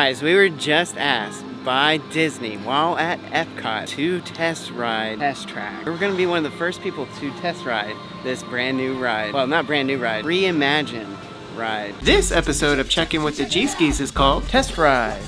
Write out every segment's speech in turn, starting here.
Guys, we were just asked by Disney while at Epcot to test track. We're gonna be one of the first people to test ride this brand new ride. Well, not brand new ride, reimagined ride. This episode of Check In with the Gskis is called Test Ride.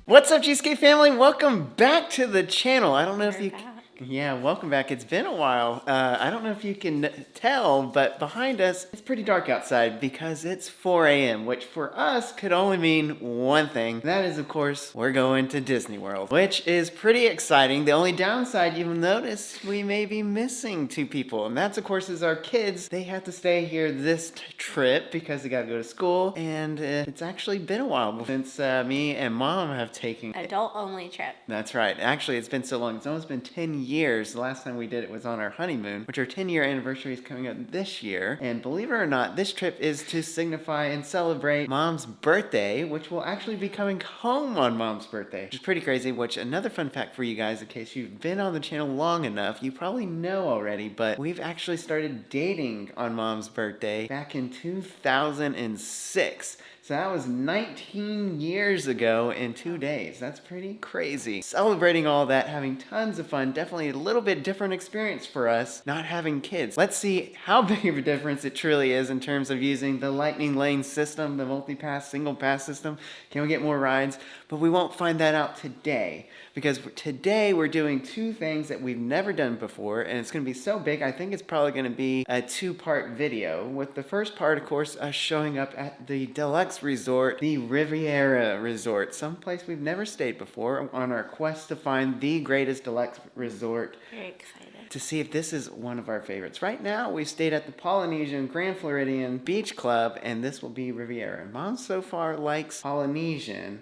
What's up, Gskis family? Welcome back to the channel. I don't know if you... Yeah, welcome back. It's been a while. I don't know if you can tell, but behind us, it's pretty dark outside because it's 4 a.m., which for us could only mean one thing. That is, of course, we're going to Disney World, which is pretty exciting. The only downside you'll notice, we may be missing 2 people, and that's, of course, is our kids. They have to stay here this trip because they got to go to school, and it's actually been a while since me and Mom have taken... Adult-only trip. That's right. Actually, it's been so long. It's almost been 10 years. The last time we did it was on our honeymoon, which our 10-year anniversary is coming up this year. And believe it or not, this trip is to signify and celebrate Mom's birthday, which will actually be coming home on Mom's birthday, which is pretty crazy. Which, another fun fact for you guys, in case you've been on the channel long enough, you probably know already, but we've actually started dating on Mom's birthday back in 2006. So that was 19 years ago in 2 days. That's pretty crazy. Celebrating all that, having tons of fun, definitely a little bit different experience for us not having kids. Let's see how big of a difference it truly is in terms of using the lightning lane system, the multi-pass, single pass system. Can we get more rides? But we won't find that out today, because today we're doing 2 things that we've never done before, and it's going to be so big, I think it's probably going to be a 2-part video, with the first part, of course, us showing up at the Deluxe Resort, the Riviera Resort, someplace we've never stayed before, on our quest to find the greatest deluxe resort. Very excited to see if this is one of our favorites. Right now, we've stayed at the Polynesian Grand Floridian Beach Club, and this will be Riviera. Mom so far likes Polynesian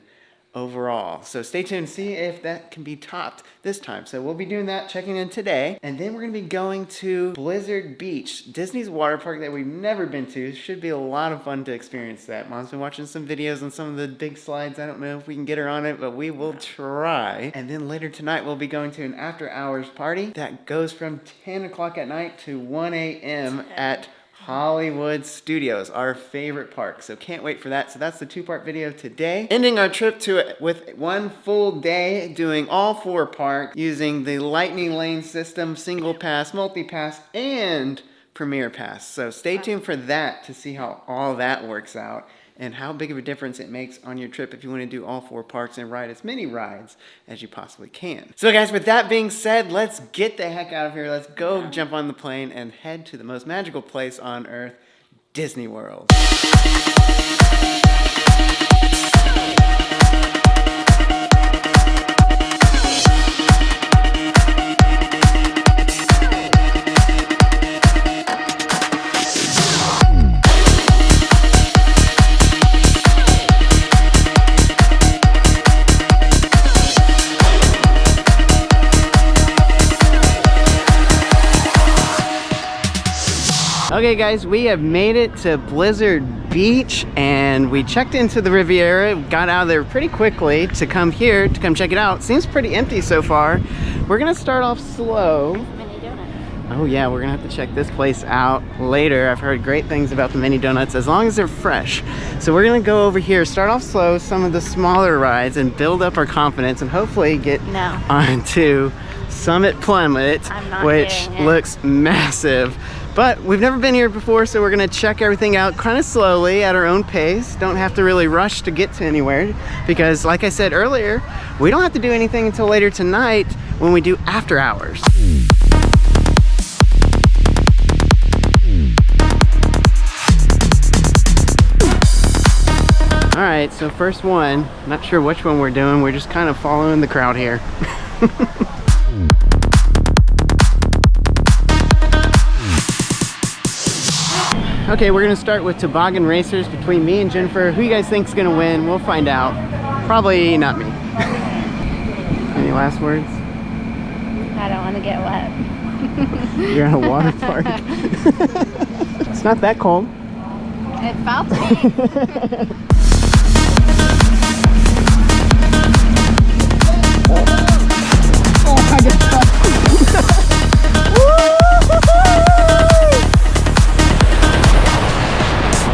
overall. So stay tuned to see if that can be topped this time. So we'll be doing that, checking in today. And then we're going to be going to Blizzard Beach, Disney's water park that we've never been to. Should be a lot of fun to experience that. Mom's been watching some videos on some of the big slides. I don't know if we can get her on it, but we will try. And then later tonight, we'll be going to an after hours party that goes from 10 o'clock at night to 1 a.m. at Hollywood Studios, our favorite park. So can't wait for that. So that's the 2-part video today. Ending our trip with 1 full day doing all 4 parks using the lightning lane system, single pass, multi-pass, and premier pass. So stay tuned for that to see how all that works out and how big of a difference it makes on your trip if you want to do all 4 parks and ride as many rides as you possibly can. So guys, with that being said, let's get the heck out of here. Let's go jump on the plane and head to the most magical place on earth, Disney World. Okay guys, we have made it to Blizzard Beach and we checked into the Riviera, got out of there pretty quickly to come here to come check it out. Seems pretty empty so far. We're gonna start off slow. Mini donuts. Oh yeah, we're gonna have to check this place out later. I've heard great things about the mini donuts as long as they're fresh. So we're gonna go over here, start off slow, some of the smaller rides, and build up our confidence and hopefully get onto Summit Plummet, which looks massive. But we've never been here before, so we're gonna check everything out kind of slowly at our own pace. Don't have to really rush to get to anywhere because, like I said earlier, we don't have to do anything until later tonight when we do after hours. All right, so first one, not sure which one we're doing. We're just kind of following the crowd here. Okay, we're gonna start with toboggan racers between me and Jennifer. Who you guys think's gonna win? We'll find out. Probably not me. Any last words? I don't want to get wet. You're in a water park. It's not that cold. It felt me. Oh my God.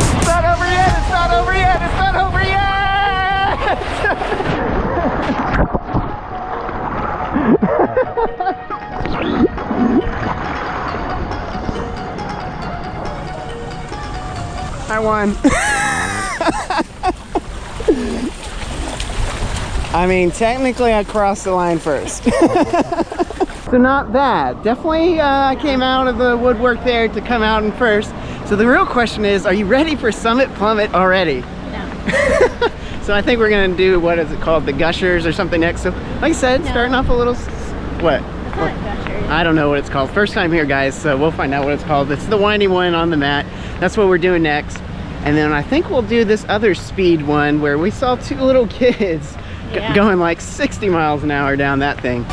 It's not over yet. It's not over yet. It's not over yet. I won. I mean, technically I crossed the line first. So not bad. Definitely came out of the woodwork there to come out in first. So the real question is, are you ready for Summit Plummet already? No. So I think we're gonna do, what is it called? The Gushers or something next. So like I said, No. starting off a little, what? It's not Gushers. I don't know what it's called. First time here, guys, so we'll find out what it's called. It's the windy one on the mat. That's what we're doing next. And then I think we'll do this other speed one where we saw two little kids going like 60 miles an hour down that thing.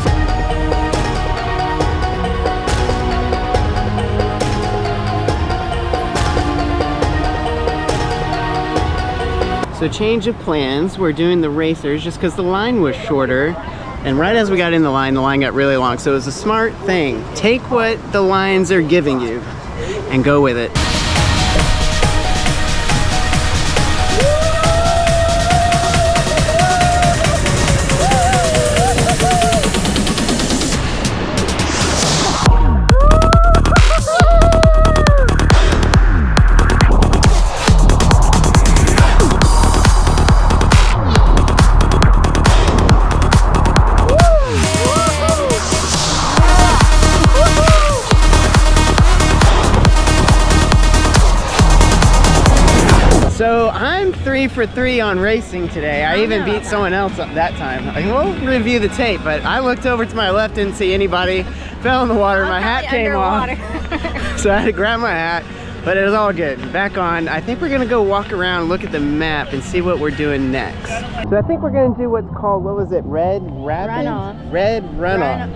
So change of plans. We're doing the racers just because the line was shorter. And right as we got in the line got really long. So it was a smart thing. Take what the lines are giving you and go with it. So I'm 3 for 3 on racing today. I even beat someone else up that time. I will review the tape, but I looked over to my left, didn't see anybody, fell in the water, my hat came off. So I had to grab my hat, but it was all good. Back on. I think we're gonna go walk around, look at the map, and see what we're doing next. So I think we're gonna do what's called, what was it, Red Rapid? Runoff. Red Runoff.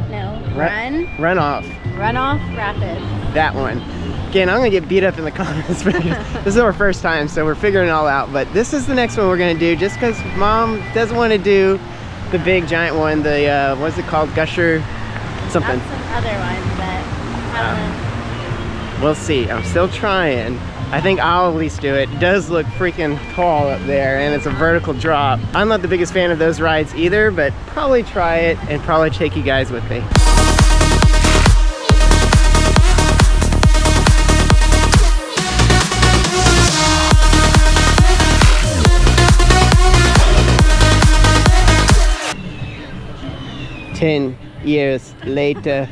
Runoff. Runoff Rapid. That one. Again, I'm gonna get beat up in the comments because this is our first time, so we're figuring it all out. But this is the next one we're gonna do, just because Mom doesn't want to do the big giant one. The what's it called? Gusher, something. That's some other one, but I don't know. We'll see. I'm still trying. I think I'll at least do it. It does look freaking tall up there, and it's a vertical drop. I'm not the biggest fan of those rides either, but probably try it and probably take you guys with me. Ten years later.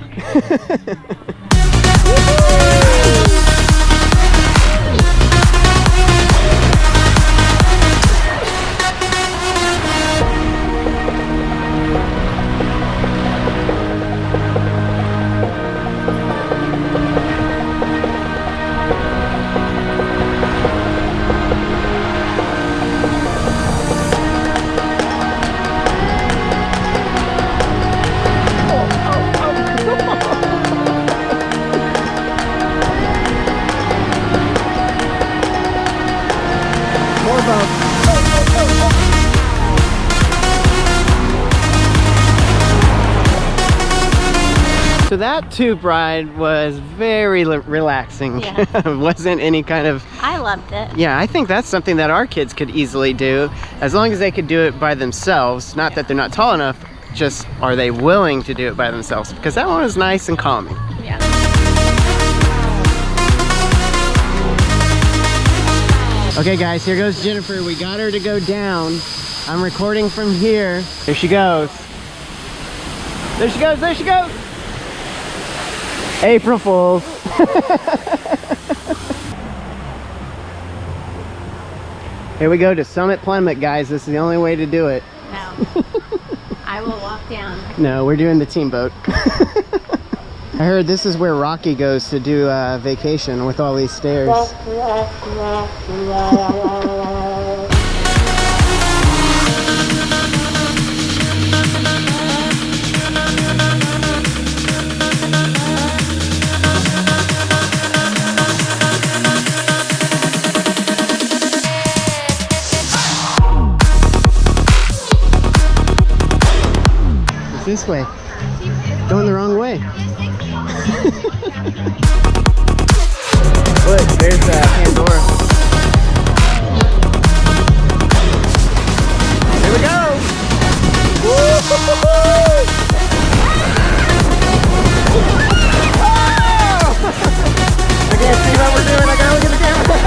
So that tube ride was very relaxing. Yeah. Wasn't any kind of... I loved it. Yeah, I think that's something that our kids could easily do, as long as they could do it by themselves. Not that they're not tall enough, just are they willing to do it by themselves? Because that one was nice and calming. Yeah. Okay guys, here goes Jennifer. We got her to go down. I'm recording from here. There she goes. There she goes, there she goes. April Fools. Here we go to Summit Plummet, guys. This is the only way to do it. No. I will walk down. No, we're doing the Teamboat. I heard this is where Rocky goes to do a vacation with all these stairs. This way. Going the wrong way. Look, there's Pandora. Here we go! Woo-hoo-hoo-hoo! Oh! I can't see what we're doing. I gotta look at the camera.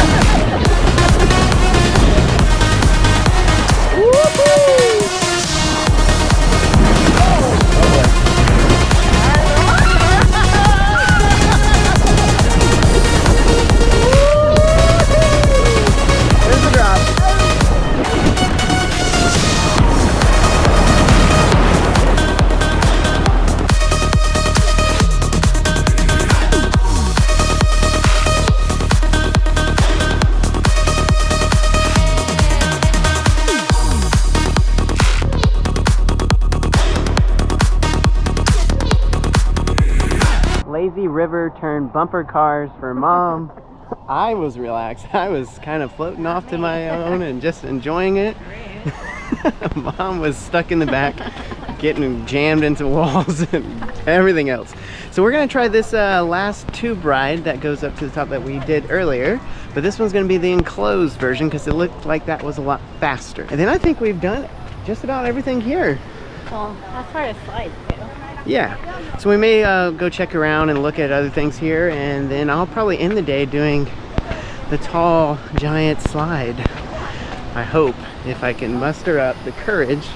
river turned bumper cars for Mom. I was relaxed. I was kind of floating off to my own and just enjoying it. Mom was stuck in the back getting jammed into walls and everything else. So we're gonna try this last tube ride that goes up to the top that we did earlier, but this one's gonna be the enclosed version because it looked like that was a lot faster. And then I think we've done just about everything here. Well, that's hard to slide too. Yeah, so we may go check around and look at other things here, and then I'll probably end the day doing the tall giant slide. I hope, if I can muster up the courage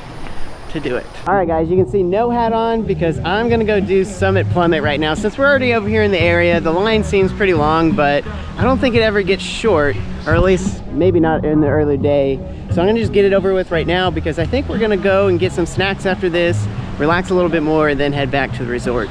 to do it. All right guys, you can see no hat on because I'm gonna go do Summit Plummet right now. Since we're already over here in the area, the line seems pretty long, but I don't think it ever gets short, or at least maybe not in the early day. So I'm gonna just get it over with right now because I think we're gonna go and get some snacks after this, relax a little bit more, and then head back to the resort.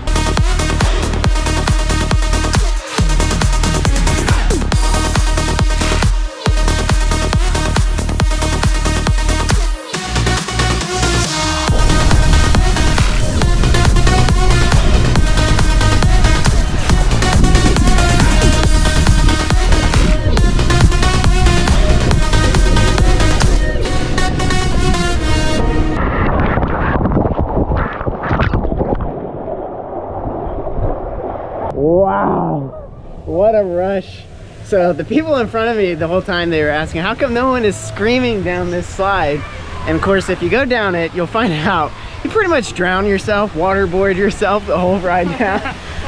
Wow, what a rush. So the people in front of me the whole time, they were asking, how come no one is screaming down this slide? And of course, if you go down it, you'll find out you pretty much drown yourself, waterboard yourself the whole ride down.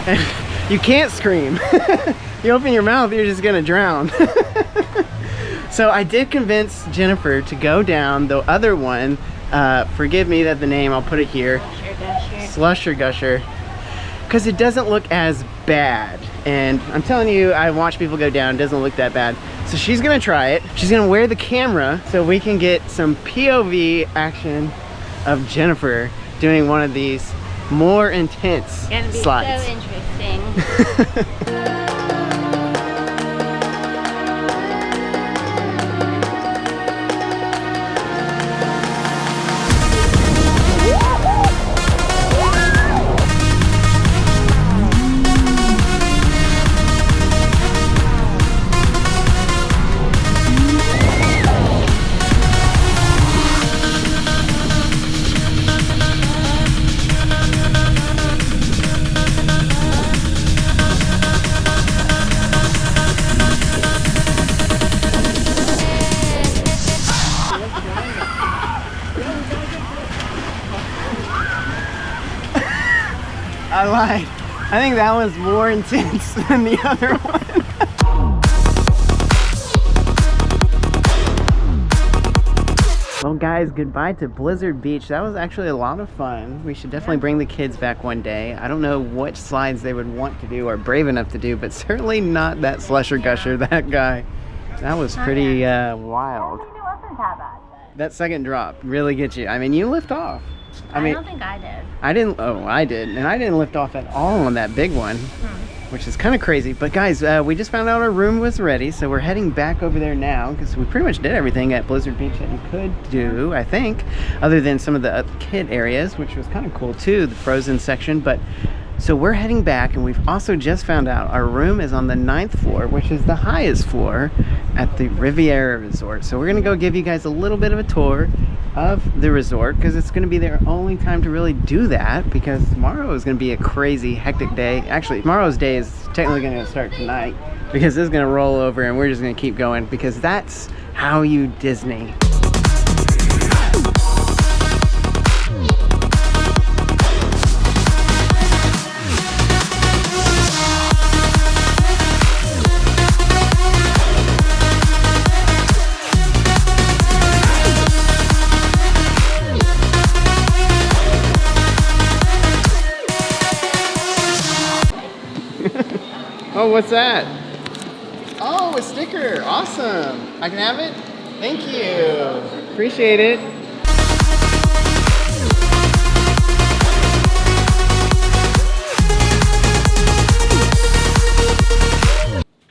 And you can't scream. You open your mouth, you're just gonna drown. So I did convince Jennifer to go down the other one. Forgive me that the name, I'll put it here. Slush or Gusher. Because it doesn't look as bad, and I'm telling you, I watch people go down, it doesn't look that bad. So she's gonna try it. She's gonna wear the camera so we can get some POV action of Jennifer doing one of these more intense slides. It's gonna be so interesting. I lied. I think that one's more intense than the other one. Well guys, goodbye to Blizzard Beach. That was actually a lot of fun. We should definitely bring the kids back one day. I don't know what slides they would want to do or brave enough to do, but certainly not that Slush or Gusher, that guy. That was pretty wild. It wasn't that bad. That second drop really gets you. I mean, you lift off. I don't think I did. I didn't, oh, I did. And I didn't lift off at all on that big one, which is kind of crazy. But guys, we just found out our room was ready, so we're heading back over there now because we pretty much did everything at Blizzard Beach that you could do, I think, other than some of the kid areas, which was kind of cool too, the frozen section. But so we're heading back, and we've also just found out our room is on the 9th floor, which is the highest floor at the Riviera Resort. So we're gonna go give you guys a little bit of a tour of the resort because it's gonna be their only time to really do that, because tomorrow is gonna be a crazy hectic day. Actually, tomorrow's day is technically gonna start tonight because this is gonna roll over and we're just gonna keep going because that's how you Disney. Oh, what's that? Oh, a sticker. Awesome. I can have it? Thank you. Appreciate it.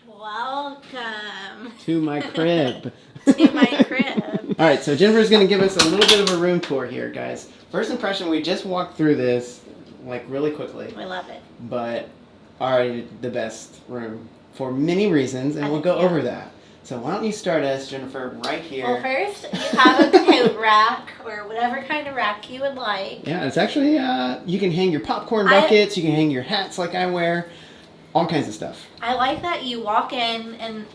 Welcome to my crib. to my crib. All right, so Jennifer's going to give us a little bit of a room tour here, guys. First impression, we just walked through this like really quickly. We love it. But already the best room for many reasons, and we'll go over that. So why don't you start us, Jennifer, right here. Well, first you have a coat rack or whatever kind of rack you would like. Yeah, it's actually, you can hang your popcorn buckets, you can hang your hats like I wear, all kinds of stuff. I like that you walk in and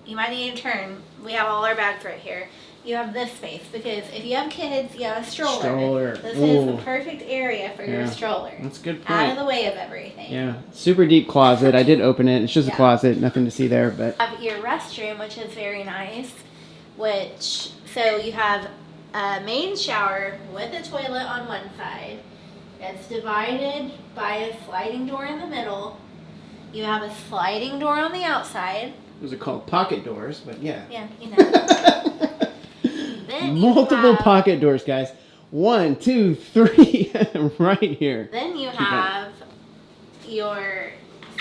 you might need to turn. We have all our bags right here. You have this space because if you have kids, you have a stroller. This is the perfect area for your stroller. That's a good point. Out of the way of everything. Yeah, super deep closet. I did open it. It's just a closet, nothing to see there. But you have your restroom, which is very nice. So you have a main shower with a toilet on one side. It's divided by a sliding door in the middle. You have a sliding door on the outside. Those are called pocket doors, but yeah. Yeah, you know. Multiple pocket doors, guys. 1, 2, 3, right here. Then you have your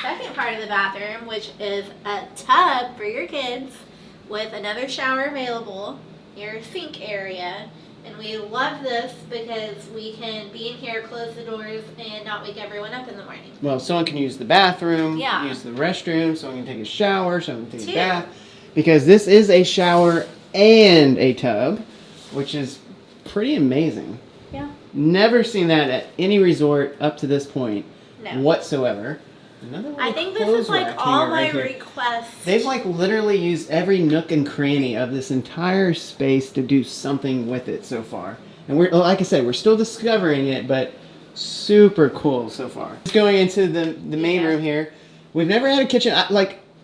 second part of the bathroom, which is a tub for your kids with another shower available, your sink area. And we love this because we can be in here, close the doors, and not wake everyone up in the morning. Well, someone can use the bathroom, Yeah. use the restroom, someone can take a shower, someone can take a bath. Because this is a shower and a tub, which is pretty amazing. Yeah. Never seen that at any resort up to this point No. whatsoever. I think this is like all my requests. They've like literally used every nook and cranny of this entire space to do something with it so far. And we're, like I said, we're still discovering it, but super cool so far. Just going into the main room here. We've never had a kitchen.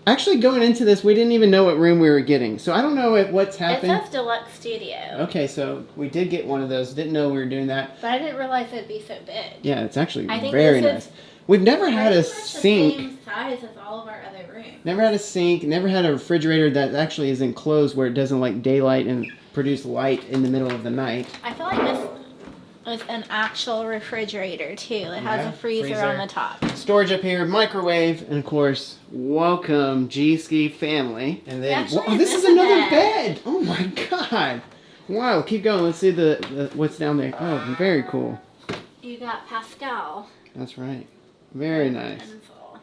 Actually going into this, we didn't even know what room we were getting. So I don't know what's happened. It says Deluxe Studio. Okay, so we did get one of those. Didn't know we were doing that. But I didn't realize it'd be so big. Yeah, it's actually very nice. We've never had a sink. The same size as all of our other rooms. Never had a sink. Never had a refrigerator that actually is enclosed where it doesn't like daylight and produce light in the middle of the night. I feel like this is an actual refrigerator too. It has a freezer on the top. Storage up here, microwave, and of course, welcome Gskis family. And then this is another bed. Oh my god! Wow, keep going. Let's see the what's down there. Oh, very cool. You got Pascal. That's right. Very nice.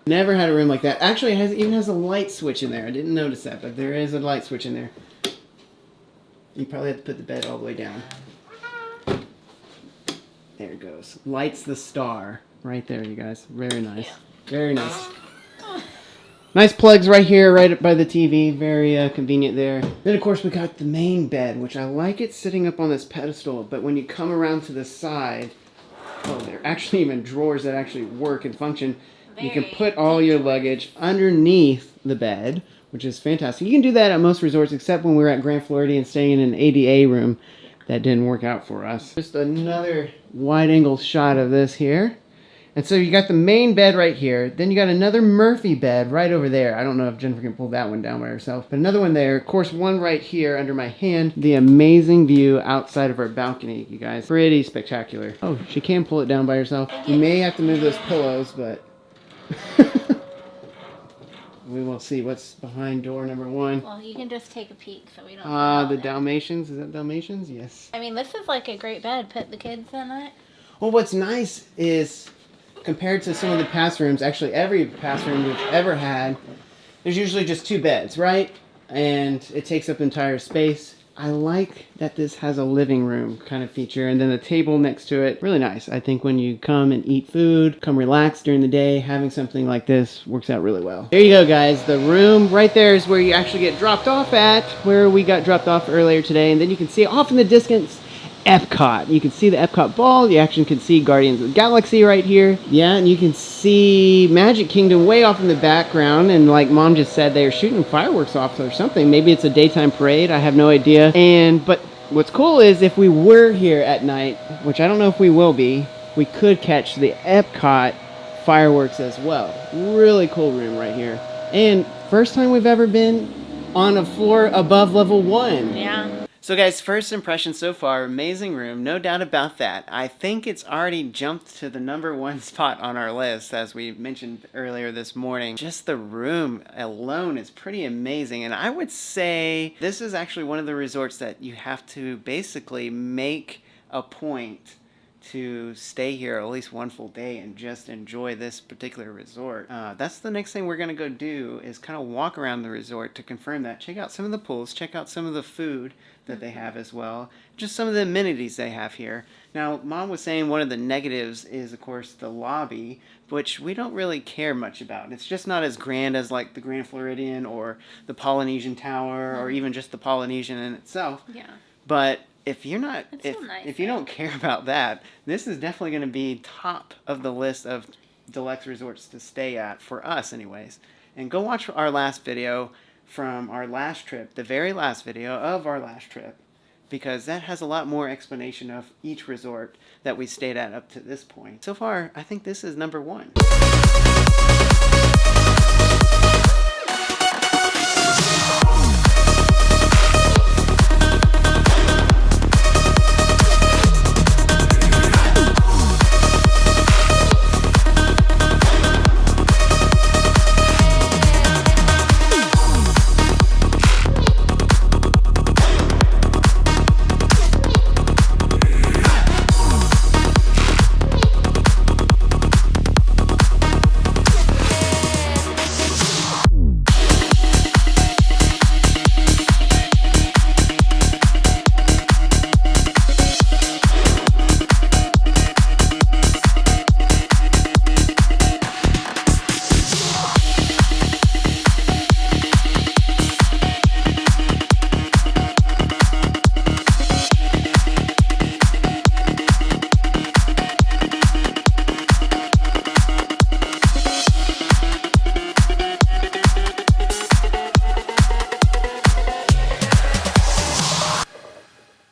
Never had a room like that. Actually, it even has a light switch in there. I didn't notice that, but there is a light switch in there. You probably have to put the bed all the way down. There it goes. Lights the star. Right there, you guys. Very nice. Very nice. Nice plugs right here, right up by the TV. Very convenient there. Then, of course, we got the main bed, which I like it sitting up on this pedestal, but when you come around to the side, there are actually even drawers that actually work and function. You can put all your luggage underneath the bed, which is fantastic. You can do that at most resorts, except when we were at Grand Floridian staying in an ADA room. That didn't work out for us. Just another wide-angle shot of this here. And so you got the main bed right here. Then you got another Murphy bed right over there. I don't know if Jennifer can pull that one down by herself. But another one there. Of course, one right here under my hand. The amazing view outside of our balcony, you guys. Pretty spectacular. Oh, she can pull it down by herself. You may have to move those pillows, but... we will see what's behind door number 1. Well, you can just take a peek so we don't the Dalmatians. Is that Dalmatians? Yes. I mean, this is like a great bed. Put the kids in it. Well, what's nice is, compared to some of the past rooms, actually every past room we've ever had, there's usually just 2 beds, right? And it takes up the entire space. I like that this has a living room kind of feature, and then a table next to it. Really nice. I think when you come and eat food, come relax during the day, having something like this works out really well. There you go, guys. The room right there is where you actually get dropped off at, where we got dropped off earlier today. And then you can see off in the distance, Epcot. You can see the Epcot ball. You actually can see Guardians of the Galaxy right here. Yeah, and you can see Magic Kingdom way off in the background. And like Mom just said, they're shooting fireworks off or something. Maybe it's a daytime parade. I have no idea. But what's cool is if we were here at night, which I don't know if we will be, we could catch the Epcot fireworks as well. Really cool room right here. And first time we've ever been on a floor above level 1. Yeah. So guys, first impression so far, amazing room, no doubt about that. I think it's already jumped to the number 1 spot on our list, as we mentioned earlier this morning. Just the room alone is pretty amazing, and I would say this is actually one of the resorts that you have to basically make a point to stay here at least one full day and just enjoy this particular resort. That's the next thing we're going to go do, is kind of walk around the resort to confirm that. Check out some of the pools, check out some of the food that they have as well, just some of the amenities they have here. Now, Mom was saying one of the negatives is, of course, the lobby, which we don't really care much about. It's just not as grand as like the Grand Floridian or the Polynesian Tower or even just the Polynesian in itself. Yeah. But if you're not, nice, if you don't care about that, this is definitely going to be top of the list of deluxe resorts to stay at, for us anyways. And go watch our last video from our last trip, the very last video of our last trip, because that has a lot more explanation of each resort that we stayed at up to this point. So far, I think this is number one.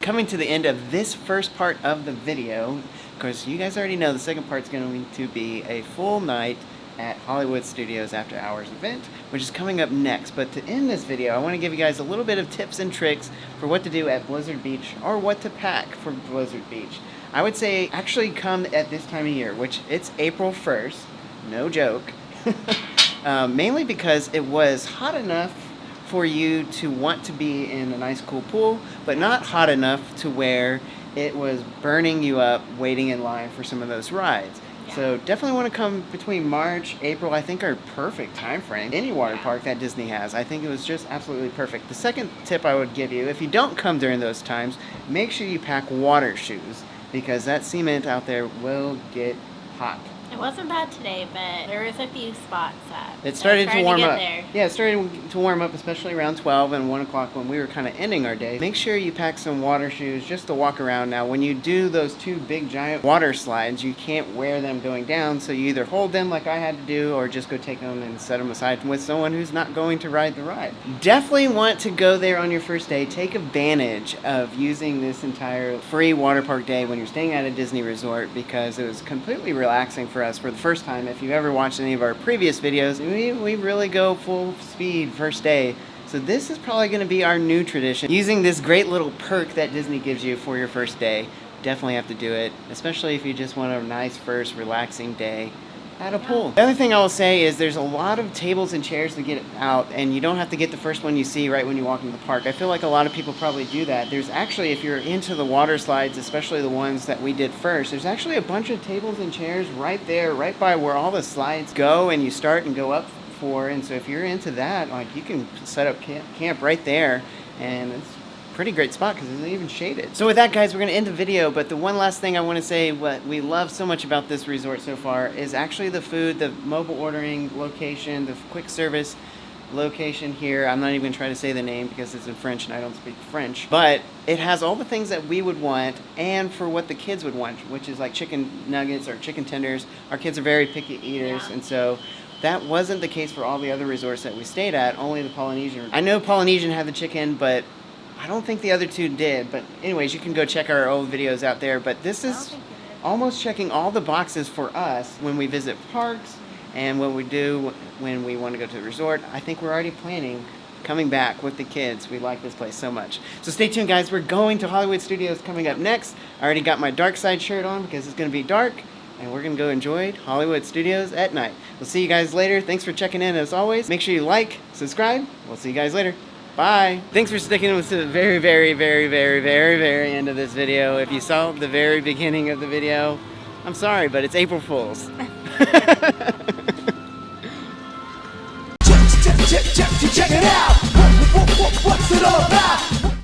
Coming to the end of this first part of the video, because you guys already know the second part is going to be a full night at Hollywood Studios After Hours event, which is coming up next. But to end this video, I want to give you guys a little bit of tips and tricks for what to do at Blizzard Beach, or what to pack for Blizzard Beach. I would say actually come at this time of year, which it's April 1st, no joke, mainly because it was hot enough for you to want to be in a nice cool pool, but not hot enough to where it was burning you up waiting in line for some of those rides. Yeah. So definitely want to come between March, April, I think are perfect time frame. Any water park that Disney has, I think it was just absolutely perfect. The second tip I would give you, if you don't come during those times, make sure you pack water shoes, because that cement out there will get hot. It wasn't bad today, but there was a few spots that it started to warm up. There. Yeah, it started to warm up, especially around 12 and 1 o'clock when we were kind of ending our day. Make sure you pack some water shoes just to walk around. Now, when you do those two big giant water slides, you can't wear them going down, so you either hold them like I had to do, or just go take them and set them aside with someone who's not going to ride the ride. Definitely want to go there on your first day. Take advantage of using this entire free water park day when you're staying at a Disney resort, because it was completely relaxing for us for the first time. If you've ever watched any of our previous videos, we really go full speed first day. So this is probably going to be our new tradition, using this great little perk that Disney gives you for your first day. Definitely have to do it, especially if you just want a nice first relaxing day at a pool. The other thing I will say is there's a lot of tables and chairs to get out, and you don't have to get the first one you see right when you walk into the park. I feel like a lot of people probably do that. There's actually, if you're into the water slides, especially the ones that we did first, there's actually a bunch of tables and chairs right there, right by where all the slides go and you start and go up for. And so if you're into that, like, you can set up camp right there, and it's pretty great spot because it's even shaded. So with that, guys, we're going to end the video, but the one last thing I want to say, what we love so much about this resort so far is actually the food, the mobile ordering location, the quick service location here. I'm not even trying to say the name because it's in French and I don't speak French, but it has all the things that we would want and for what the kids would want, which is like chicken nuggets or chicken tenders. Our kids are very picky eaters, and so that wasn't the case for all the other resorts that we stayed at, only the Polynesian. I know Polynesian had the chicken, but I don't think the other two did. But anyways, you can go check our old videos out there. But this is almost checking all the boxes for us when we visit parks and what we do when we want to go to the resort. I think we're already planning coming back with the kids. We like this place so much. So stay tuned, guys. We're going to Hollywood Studios coming up next. I already got my dark side shirt on because it's going to be dark, and we're going to go enjoy Hollywood Studios at night. We'll see you guys later. Thanks for checking in as always. Make sure you like, subscribe. We'll see you guys later. Bye. Thanks for sticking with the very, very, very, very, very, very end of this video. If you saw the very beginning of the video, I'm sorry, but it's April Fool's. Check it out. What's it all about?